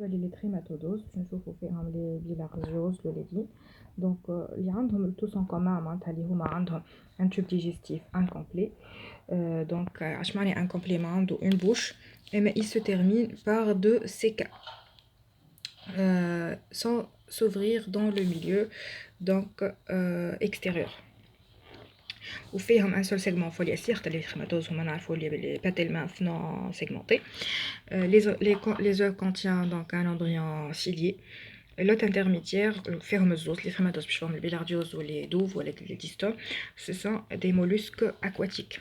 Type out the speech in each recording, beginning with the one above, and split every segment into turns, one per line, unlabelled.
les trématodes, je trouve فيهم les bilharzioses, le lydie. Donc, ils ont tous en commun, ils ont un tube digestif incomplet. Donc, un complément ou une bouche, mais il se termine par deux CK, sans s'ouvrir dans le milieu, donc extérieur. وفيهم un seul segment foliaire, les trématoses, on a les pétales non segmentés. Les œufs contiennent donc un embryon cilié. L'hôte intermédiaire, les trématoses, les bilharzioses ou les douves ou les distomes, ce sont des mollusques aquatiques.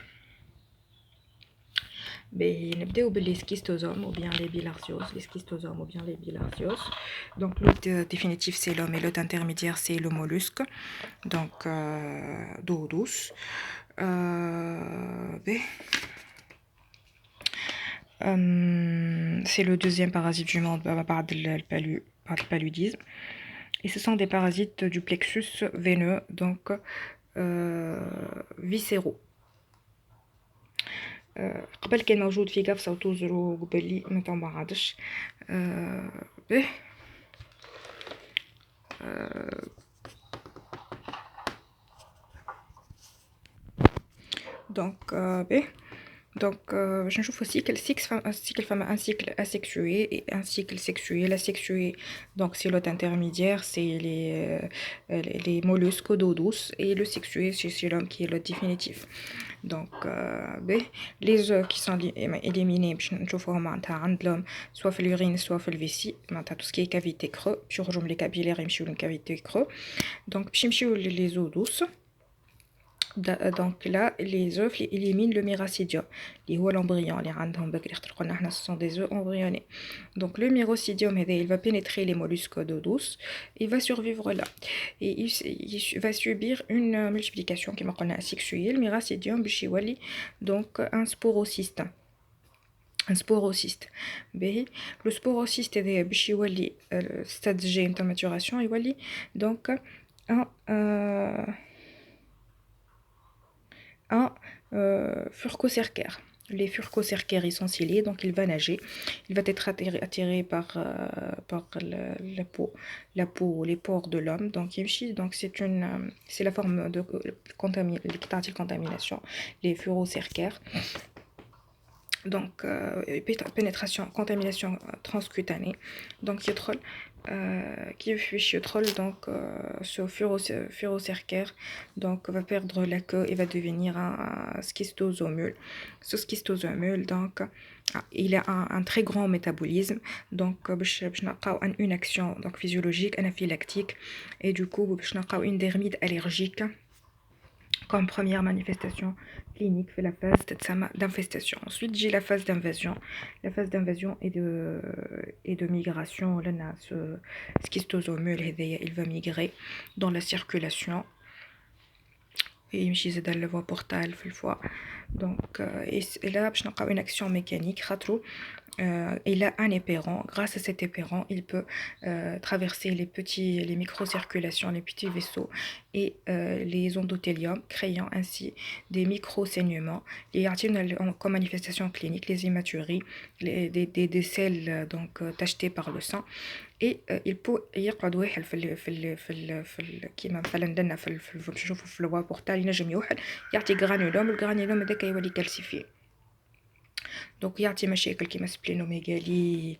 نبداو باللي schistosomes ou bien les bilharzioses, les schistosomes ou bien les bilharzioses. Donc l'hôte définitif c'est l'homme et l'hôte intermédiaire c'est le mollusque, donc d'eau douce. C'est le deuxième parasite du monde par le paludisme. Et ce sont des parasites du plexus veineux, donc viscéraux. قبل كان موجود في قفصة وتوزرو قبلي متى ما عادش به donc به Donc, je trouve aussi qu'un cycle un cycle asexué et un cycle sexué. L'asexué, donc c'est l'hôte intermédiaire, c'est les mollusques d'eau douce, et le sexué, c'est l'homme qui est l'hôte définitif. Donc, les œufs qui sont éliminés, je trouve l'homme soit fait l'urine, soit fait le vessie, tout ce qui est cavité creux, puis les capillaires et les cavités creux. Donc, les eaux douces. Donc là, les œufs éliminent le myracidium, qui est l'embryon. Ce sont des œufs embryonnés. Donc le myracidium, il va pénétrer les mollusques d'eau douce, il va survivre là. Et il va subir une multiplication qui est asexuée. Le myracidium, donc un sporocyste. Un sporocyste. Le sporocyste est le stade G de maturation, donc un furcocercaire. Les furcocercaires ils sont ciliés, donc il va nager. Il va être attiré par la peau, les pores de l'homme. Donc c'est la forme de contamination, les furocercaires. Donc pénétration, contamination transcutanée. Donc qui est troll, donc ce furocercaire donc va perdre la queue et va devenir un schistosomule. Ce schistosomule, donc il a un très grand métabolisme, donc une action donc physiologique, anaphylactique, et du coup une dermite allergique comme première manifestation clinique fait la phase d'infestation. Ensuite, j'ai la phase d'invasion. La phase d'invasion et de migration. Là, ce schistosomule, il va migrer dans la circulation. Et il me dans la voie portale, donc, et là, je n'ai une action mécanique. Il a un éperon. Grâce à cet éperon, il peut traverser les micro-circulations, les petits vaisseaux et les endothéliums, créant ainsi des micro-saignements. Il y a comme manifestation clinique les hématuries, des selles donc tachetées par le sang. Et il peut يقعد واحد كيما مثلا درنا نشوفوا في الوا بورتال ينجم يوحل يعطي غرانيولوم الغرانيولوم هذاك يولي كالسيفي دونك يعطي مشاكل كيما سبلينوميغالي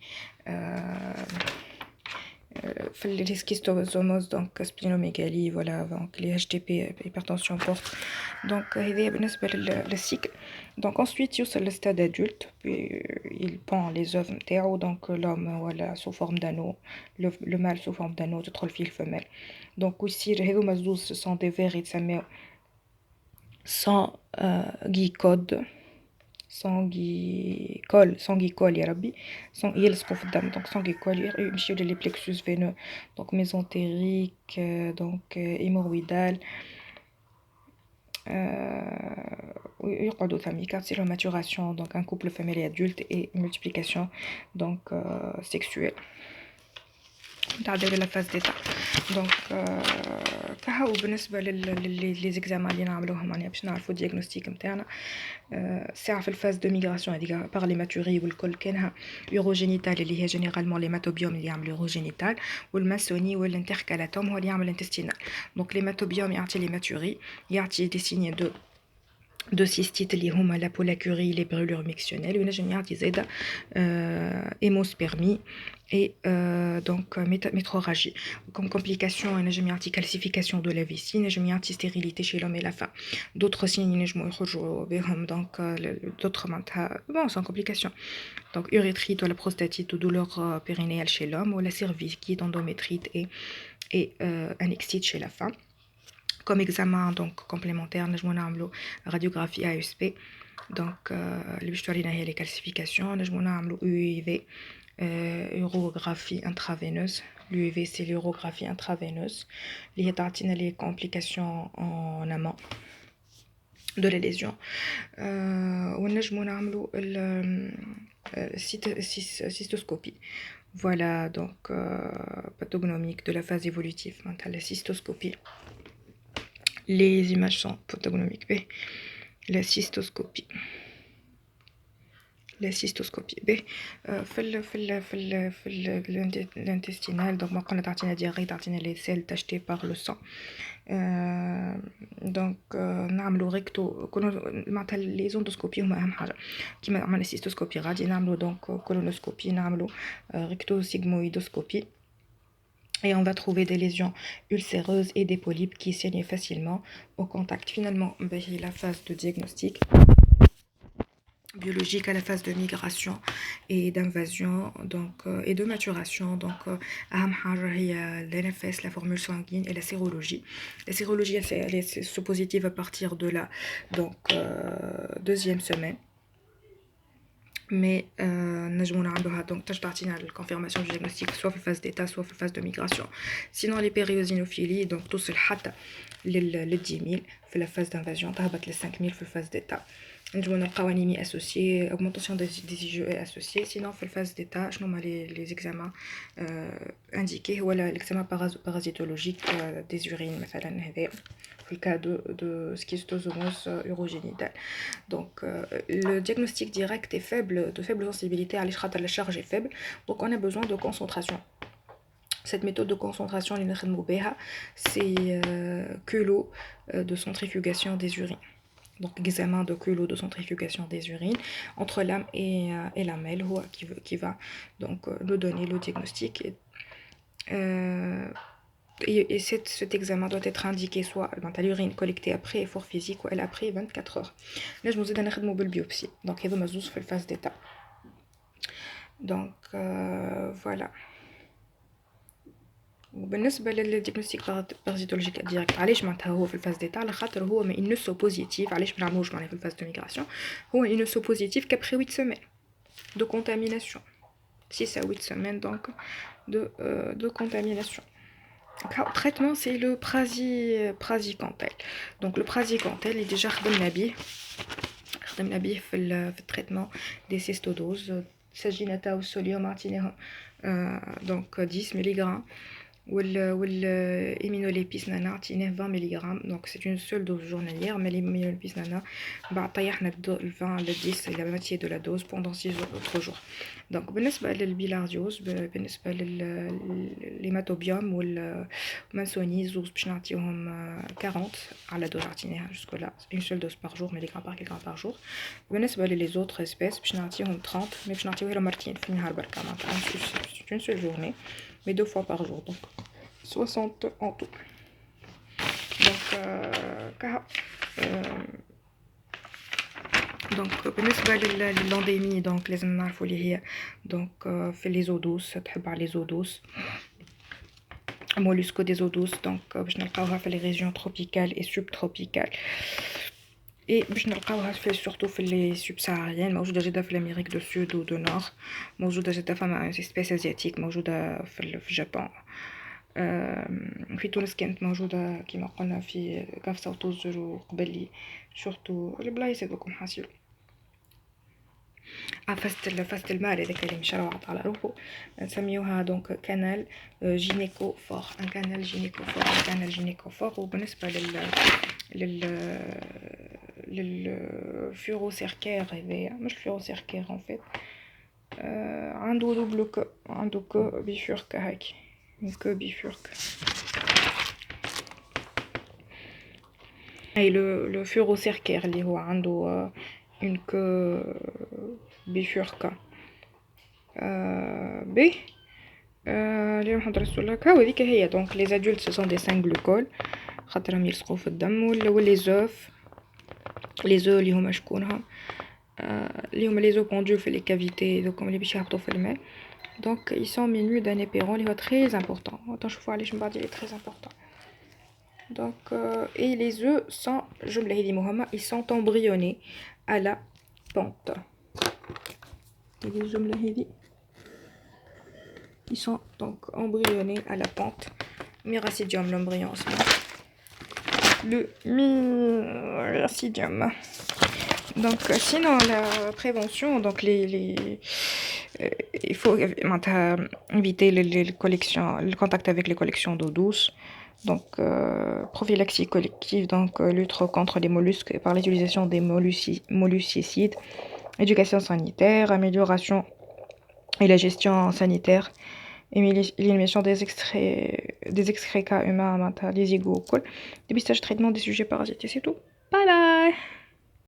في les schistosomes donc splenomégalie voilà donc les HTP hypertension porte donc هذا بالنسبة للcycle. Donc ensuite يوصل للstade adulte, puis il pond les œufs نتاعو, donc l'homme voilà sous forme d'anneau, le mâle sous forme d'anneau, تدخل فيه الفمelle. Donc ويصير هذوما الزوز ce sont des vers يتسموا sanguicole يا ربي يلصقوا في الدم. donc sanguicole يمشيو les plexus veineux, donc mésentérique, donc hémorroïdal, يقعدوا ثميك تصير maturation, donc un couple femelle et adulte, et une multiplication donc sexuelle. تعديو لا فاز ديتا دونك كهو بالنسبه لي زيكزامان اللي نعملوهم معناها باش نعرفوا الدياغنوستيك نتاعنا ساعه في الفاز دو ميغراسيون هذيك باغ لي ماتوري والكل كانها يوروجينيتال اللي هي جينيرالمون لي ماتوبيوم اللي يعملوا يوروجينيتال والماسوني والانتركالاتوم هو اللي يعمل انتستينال دونك لي ماتوبيوم يعطي لي ماتوري يعطي دي سيني دو سيستيت اللي هما لا بولاكوري لي برولور ميكسيونيل وينجم يعطي زاده هيموسبيرمي et donc métrorragie comme complication ينجم يعطي calcification de la vessie ينجم يعطي stérilité chez l'homme et la femme d'autres signes ينجموا يخرجوا بهم donc d'autres معناتها bon sans complication donc urétrite ou la prostatite ou douleur périnéale chez l'homme ou la cervicite endométrite et annexite chez la femme comme examen donc complémentaire نجموا نعملوا radiographie ASP donc اللي باش تورينا هي les calcifications نجموا نعملوا UIV urographie intraveineuse. L'UEV c'est l'urographie intraveineuse اللي هي تعطينا les complications en amont de la lésion ونجموا نعملوا cystoscopie. Voilà donc pathognomique de la phase évolutive la cystoscopie. Les images sont pathognomiques. La cystoscopie. La cystoscopie في l'intestinal donc ما قلنا تعطينا diarrhée تعطينا les selles tachetées par le sang donc نعملوا ريكتو معناتها لي زوندوسكوبي هما اهم حاجه كيما عملنا سيستوسكوبي غادي نعملوا donc كولونوسكوبي نعملوا ريكتو سيغمويدوسكوبي et on va trouver des lésions ulcéreuses et des polypes qui saignent facilement au contact. Finalement, la phase de diagnostic biologique à la phase de migration et d'invasion donc et de maturation donc اهم حاجه هي l'NFS la formule sanguine et la sérologie. La sérologie elle est positive à partir de la donc deuxième semaine mais نجموا نعملوها donc تاش تعطينا الconfirmation du diagnostic soit في phase d'état soit في phase de migration. Sinon les périosinophilies donc توصل حتى لل 10000 في la phase d'invasion تهبط ل 5000 في phase d'état. نجموا نلقاو انيمي اسوسيي augmentation des IgE associée. Sinon في الphase d'état شنو هما les examens indiqués هو l'examen parasitologique des urines مثلا هذا في le cas de schistosomus urogénitale. Donc le diagnostic direct est faible, de faible sensibilité à la charge est faible, donc on a besoin de concentration. Cette méthode de concentration, c'est culot de centrifugation des urines. Donc examen de culot de centrifugation des urines entre l'âme et la mêle qui va donc nous donner le diagnostic. Et cet examen doit être indiqué soit l'urine collectée après effort physique ou elle après 24 heures. Là je nous ai donné une biopsie. Donc il va fait la phase d'état. Donc voilà. وبالنسبه للديagnostic parasitologique direct علاش معناتها هو في الفاز ديتا على خاطر هو ما انو سو بوزيتيف علاش ما نعملوش معناها في الفاز دو ميغراسيون هو انو سو بوزيتيف كابري 8 سيمين دو كونتاميناسيون 6 à 8 semaines donc de contamination. Le traitement c'est le praziquantel. Donc le praziquantel est déjà خدمنا به في الtraitement des cystodoses. Saginata au sodium عطيناهم donc 10 mg. والإيمينوليبيس نانا عطيناه 20 ملغ donc c'est une seule dose journalière mais l'immunolipis nana بعد طيحنا le 20 le 10 la moitié de la dose pendant 6 autres jours. donc بالنسبة للبيلارديوز بالنسبة للهيماتوبيوم والمانسوني زوز باش نعطيوهم 40 على دوز عطيناها jusque là une seule dose par jour milligramme par jour. بالنسبة les autres espèces باش نعطيوهم 30 mais باش نعطيوها لهم مرتين في النهار بركة معناتها une seule journée mais 2 fois par jour, donc 60 en tout. Donc بالنسبة للendémie donc لازم نعرفوا اللي هي donc في les eaux douces تحب على les eaux douces mollusco des eaux douces donc باش نلقاوها في les régions tropicales et subtropicales et باش نلقاوها surtout في les subsahariennes موجودة جدا في الأمريك دو سود و دو نور موجودة جدا فما اسبيس ازياتيك موجودة في اليابان في تونس كانت موجودة كما قلنا في قفصة وطوزر وقبلي surtout البلايص هذوكم حاصل فاست المال هذاك اللي مشى وعط على روحه نسميوها دونك كانال جينيكو فور ان كانال جينيكو فور ان كانال جينيكو فور. وبالنسبه لل للفيرو سيركير هذايا مش الفيرو سيركير ان فيت عنده دوبل كو عنده كو بيفورك هاك كو بيفورك. اي لو فيرو سيركير اللي هو عنده une queue bifurque B اليوم حندرسوا لك هذيك هي. دونك لي ادولت سو سون دي 5 جلوكول خاطرهم يلصقوا في الدم ولي زوف لي زو اللي هما شكونهم اللي هما لي زو بوندو في لي كافيتي دوكم اللي باش يهبطوا في الماء. دونك ils sont menus d'un éperon اللي هو très important. نشوفوا علاش من بعد اللي très important. Donc et les œufs sont جملة هذه مهمة ils sont embryonnés à la pente. هذه الجملة هذه ils sont donc embryonnés à la pente. Miracidium l'embryon en ce moment. Le miracidium. Donc sinon la prévention donc il faut éviter le contact avec les collections d'eau douce. Donc prophylaxie collective, donc lutte contre les mollusques par l'utilisation des molluscicides, éducation sanitaire, amélioration et la gestion sanitaire, élimination des excréta humains, les égouts, dépistage, traitement des sujets parasités, c'est tout. Bye bye.